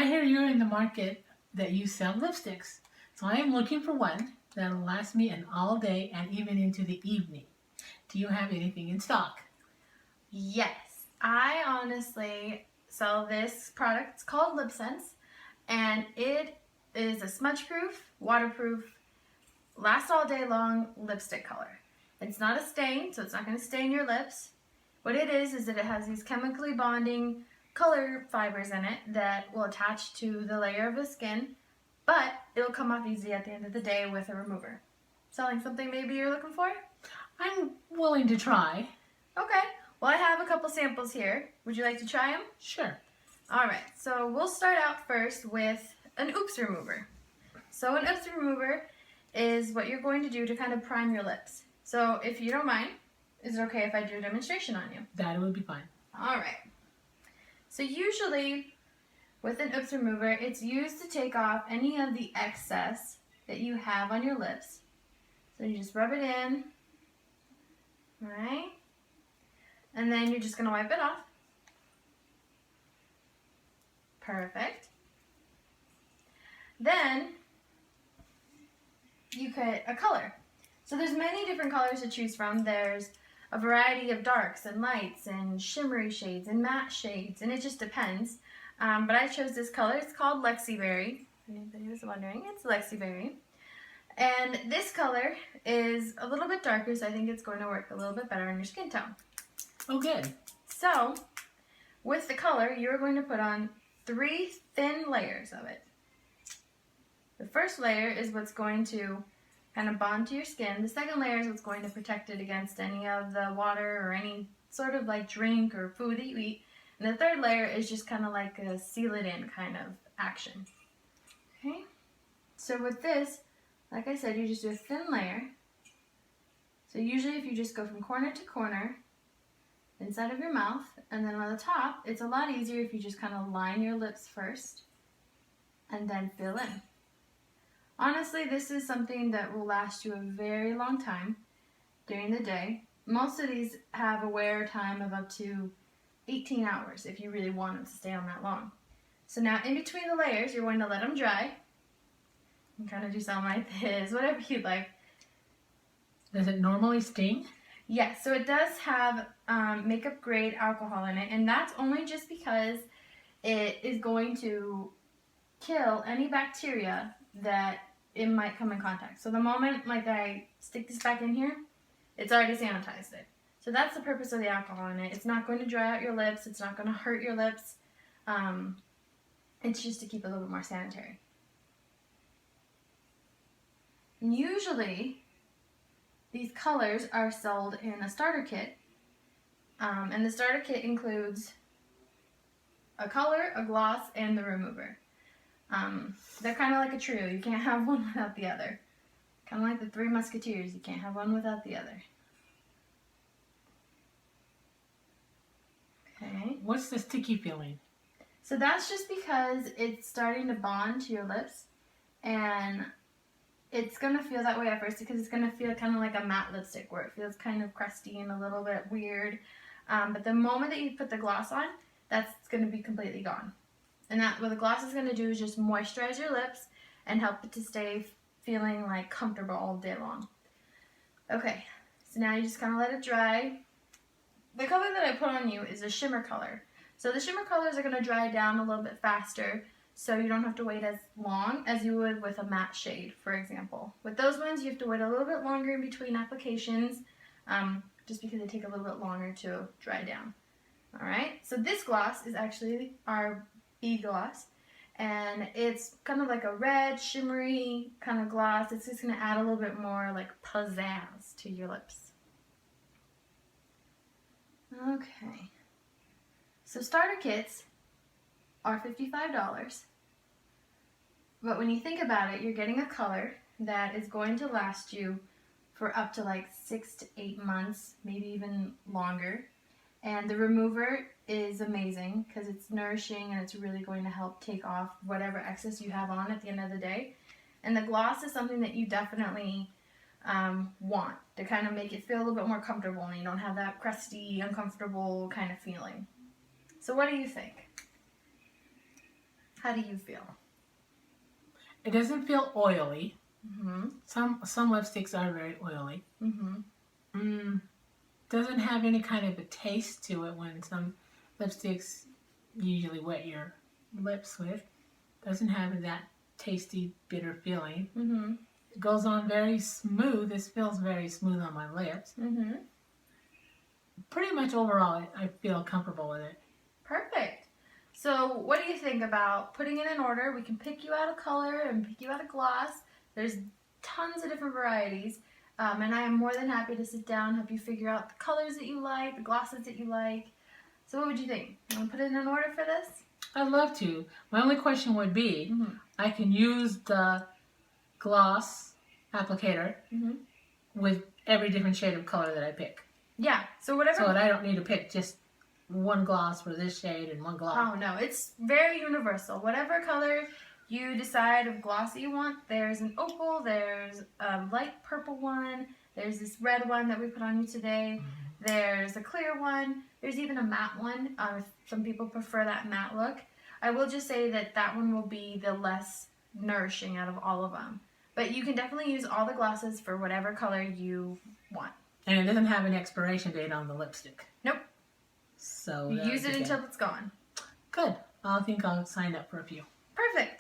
I hear you're in the market that you sell lipsticks. So I am looking for one that'll last me an all day and even into the evening. Do you have anything in stock? Yes, I honestly sell this product. It's called Lipsense, and it is a smudge-proof, waterproof, last all day long lipstick color. It's not a stain, so it's not going to stain your lips. What it is that it has these chemically bonding color fibers in it that will attach to the layer of the skin, but it'll come off easy at the end of the day with a remover. Selling something maybe you're looking for? I'm willing to try. Okay, well I have a couple samples here. Would you like to try them? Sure. Alright, so we'll start out first with an oops remover. So an oops remover is what you're going to do to kind of prime your lips. So if you don't mind, is it okay if I do a demonstration on you? That would be fine. Alright. So usually with an oops remover, it's used to take off any of the excess that you have on your lips. So you just rub it in, alright? And then you're just going to wipe it off. Perfect. Then you cut a color. So there's many different colors to choose from. There's a variety of darks and lights and shimmery shades and matte shades, and it just depends. But I chose this color. It's called Lexiberry. If anybody was wondering, it's Lexiberry. And this color is a little bit darker, so I think it's going to work a little bit better on your skin tone. Oh, good. So, with the color, you're going to put on 3 thin layers of it. The first layer is what's going to kind of bond to your skin. The second layer is what's going to protect it against any of the water or any sort of like drink or food that you eat. And the third layer is just kind of like a seal it in kind of action. Okay? So with this, like I said, you just do a thin layer. So usually if you just go from corner to corner inside of your mouth, and then on the top, it's a lot easier if you just kind of line your lips first and then fill in. Honestly, this is something that will last you a very long time during the day. Most of these have a wear time of up to 18 hours if you really want them to stay on that long. So now in between the layers, you're going to let them dry. And kind of do something like this, whatever you'd like. Does it normally sting? Yes, so it does have makeup grade alcohol in it, and that's only just because it is going to kill any bacteria that it might come in contact. So the moment like I stick this back in here, it's already sanitized it. So that's the purpose of the alcohol in it. It's not going to dry out your lips. It's not going to hurt your lips. It's just to keep it a little bit more sanitary. And usually, these colors are sold in a starter kit. And the starter kit includes a color, a gloss, and the remover. They're kind of like a trio. You can't have one without the other. Kind of like the Three Musketeers. You can't have one without the other. Okay. What's the sticky feeling? So that's just because it's starting to bond to your lips, and it's going to feel that way at first because it's going to feel kind of like a matte lipstick where it feels kind of crusty and a little bit weird. But the moment that you put the gloss on, that's going to be completely gone. And that what the gloss is going to do is just moisturize your lips and help it to stay feeling like comfortable all day long. Okay, so now you just kind of let it dry. The color that I put on you is a shimmer color. So the shimmer colors are going to dry down a little bit faster, so you don't have to wait as long as you would with a matte shade, for example. With those ones, you have to wait a little bit longer in between applications, just because they take a little bit longer to dry down. Alright, so this gloss is actually our B gloss, and it's kind of like a red, shimmery kind of gloss. It's just going to add a little bit more like pizzazz to your lips. Okay, so starter kits are $55, but when you think about it, you're getting a color that is going to last you for up to like 6 to 8 months, maybe even longer. And the remover is amazing because it's nourishing and it's really going to help take off whatever excess you have on at the end of the day. And the gloss is something that you definitely want to kind of make it feel a little bit more comfortable and you don't have that crusty, uncomfortable kind of feeling. So what do you think? How do you feel? It doesn't feel oily. Mm-hmm. Some lipsticks are very oily. Mm-hmm. Doesn't have any kind of a taste to it when some lipsticks usually wet your lips with. Doesn't have that tasty, bitter feeling. Mm-hmm. It goes on very smooth. This feels very smooth on my lips. Mm-hmm. Pretty much overall, I feel comfortable with it. Perfect. So what do you think about putting it in order? We can pick you out a color and pick you out a gloss. There's tons of different varieties. And I am more than happy to sit down, help you figure out the colors that you like, the glosses that you like. So what would you think? You want to put it in order for this? I'd love to. My only question would be, I can use the gloss applicator with every different shade of color that I pick. Yeah, so whatever. So that I don't need to pick just one gloss for this shade and one gloss. Oh no, it's very universal. Whatever color you decide of gloss that you want, there's an opal, there's a light purple one, there's this red one that we put on you today, there's a clear one, there's even a matte one, if some people prefer that matte look. I will just say that that one will be the less nourishing out of all of them. But you can definitely use all the glosses for whatever color you want. And it doesn't have an expiration date on the lipstick. Nope. So you use it until it's gone. Good. I think I'll sign up for a few. Perfect.